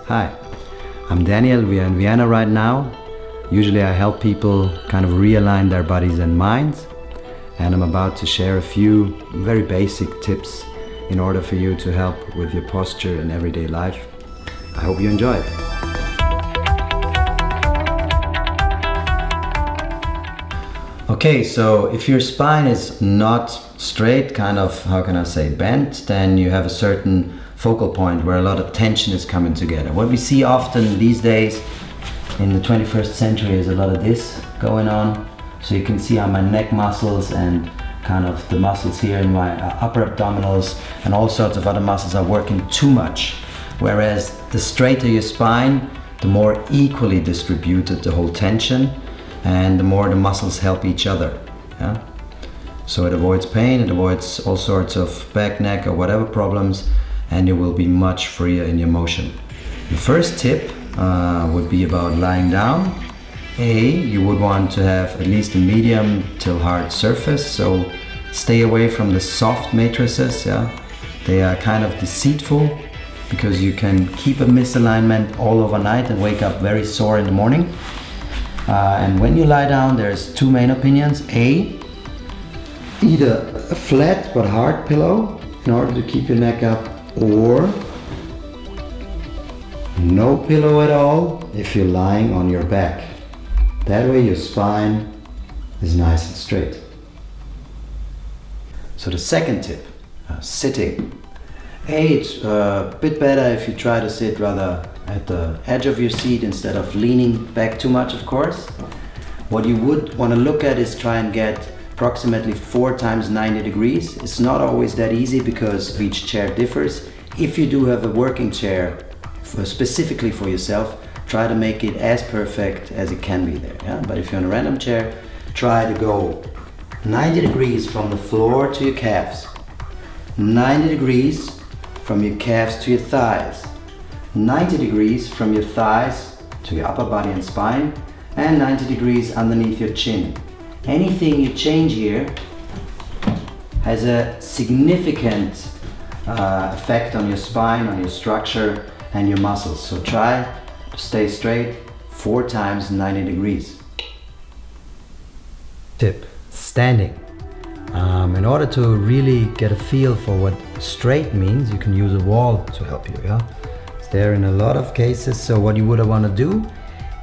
Hi, I'm Daniel. We are in Vienna right now. Usually I help people kind of realign their bodies and minds, and I'm about to share a few very basic tips in order for you to help with your posture in everyday life. I hope you enjoy it. Okay, so if your spine is not straight, kind of, how can I say, bent, then you have a certain focal point where a lot of tension is coming together. What we see often these days in the 21st century is a lot of this going on. So you can see how my neck muscles and kind of the muscles here in my upper abdominals and all sorts of other muscles are working too much. Whereas the straighter your spine, the more equally distributed the whole tension and the more the muscles help each other. Yeah? So it avoids pain, it avoids all sorts of back, neck or whatever problems, and you will be much freer in your motion. The first tip would be about lying down. You would want to have at least a medium till hard surface, so stay away from the soft matrices. Yeah? They are kind of deceitful because you can keep a misalignment all overnight and wake up very sore in the morning. And when you lie down, there's two main opinions. Either a flat but hard pillow in order to keep your neck up, or no pillow at all if you're lying on your back. That way your spine is nice and straight. So the second tip, sitting. It's a bit better if you try to sit rather at the edge of your seat instead of leaning back too much, of course. What you would want to look at is try and get approximately 4 times 90 degrees. It's not always that easy because each chair differs. If you do have a working chair specifically for yourself, try to make it as perfect as it can be there. Yeah? But if you're on a random chair, try to go 90 degrees from the floor to your calves, 90 degrees from your calves to your thighs, 90 degrees from your thighs to your upper body and spine, and 90 degrees underneath your chin. Anything you change here has a significant effect on your spine, on your structure and your muscles. So try to stay straight 4 times 90 degrees. Tip, standing. In order to really get a feel for what straight means, you can use a wall to help you. Yeah? It's there in a lot of cases. So what you would want to do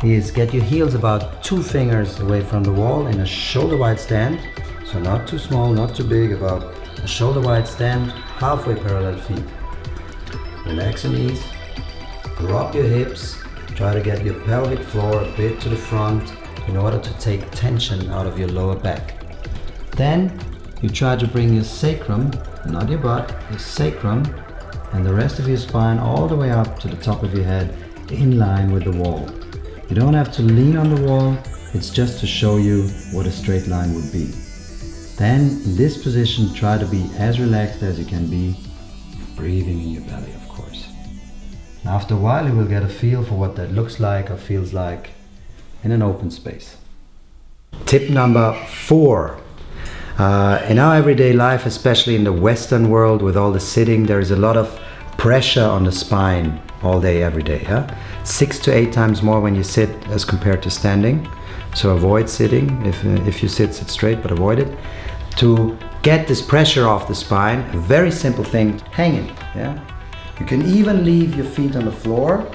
is get your heels about 2 fingers away from the wall in a shoulder wide stand. So not too small, not too big, about a shoulder wide stand, halfway parallel feet. Relax your knees, drop your hips, try to get your pelvic floor a bit to the front in order to take tension out of your lower back. Then you try to bring your sacrum, not your butt, your sacrum and the rest of your spine all the way up to the top of your head in line with the wall. You don't have to lean on the wall, it's just to show you what a straight line would be. Then in this position, try to be as relaxed as you can be, breathing in your belly, of course. And after a while you will get a feel for what that looks like or feels like in an open space. Tip number 4. In our everyday life, especially in the Western world with all the sitting, there is a lot of pressure on the spine all day, every day. Yeah? 6 to 8 times more when you sit as compared to standing. So avoid sitting. If you sit straight, but avoid it. To get this pressure off the spine, a very simple thing, hanging. Yeah? You can even leave your feet on the floor.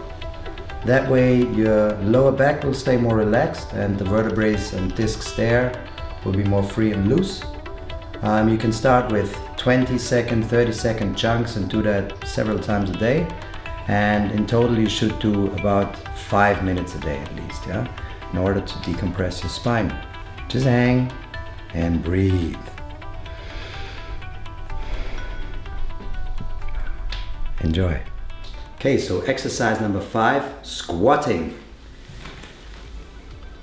That way your lower back will stay more relaxed and the vertebrae and discs there will be more free and loose. You can start with 20-second, 30-second chunks and do that several times a day. And in total you should do about 5 minutes a day at least, yeah? In order to decompress your spine. Just hang and breathe. Enjoy. Okay, so exercise number 5, squatting.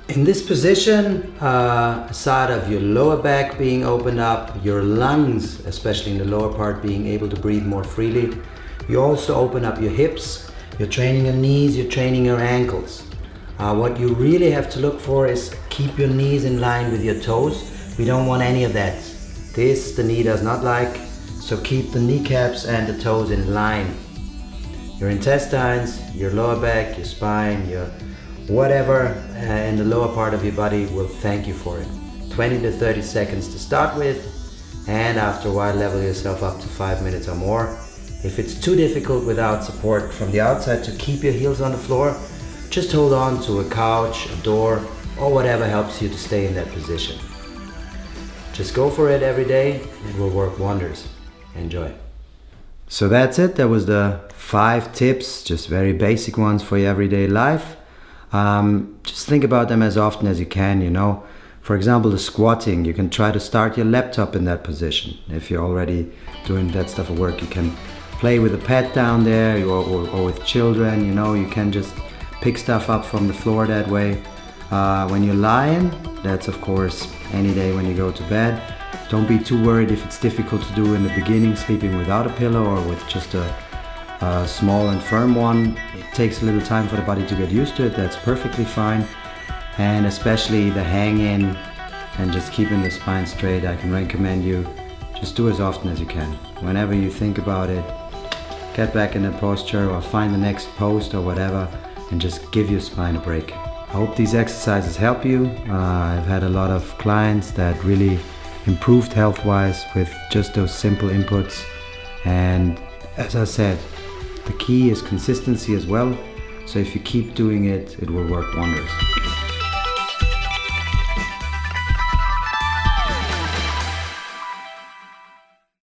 In this position, aside of your lower back being opened up, your lungs, especially in the lower part, being able to breathe more freely, you also open up your hips, you're training your knees, you're training your ankles. What you really have to look for is keep your knees in line with your toes. We don't want any of that. This the knee does not like, so keep the kneecaps and the toes in line. Your intestines, your lower back, your spine, your whatever in the lower part of your body will thank you for it. 20 to 30 seconds to start with, and after a while level yourself up to 5 minutes or more. If it's too difficult without support from the outside to keep your heels on the floor, just hold on to a couch, a door, or whatever helps you to stay in that position. Just go for it every day, it will work wonders. Enjoy. So that's it, that was the 5 tips, just very basic ones for your everyday life. Just think about them as often as you can, you know. For example, the squatting, you can try to start your laptop in that position. If you're already doing that stuff at work, you can play with a pet down there or with children, you know, you can just pick stuff up from the floor that way. When you're lying, that's of course any day when you go to bed. Don't be too worried if it's difficult to do in the beginning, sleeping without a pillow or with just a small and firm one. It takes a little time for the body to get used to it, that's perfectly fine. And especially the hang-in and just keeping the spine straight, I can recommend you just do as often as you can. Whenever you think about it, get back in that posture or find the next post or whatever and just give your spine a break. I hope these exercises help you. I've had a lot of clients that really improved health-wise with just those simple inputs, and as I said, the key is consistency as well, so if you keep doing it, it will work wonders.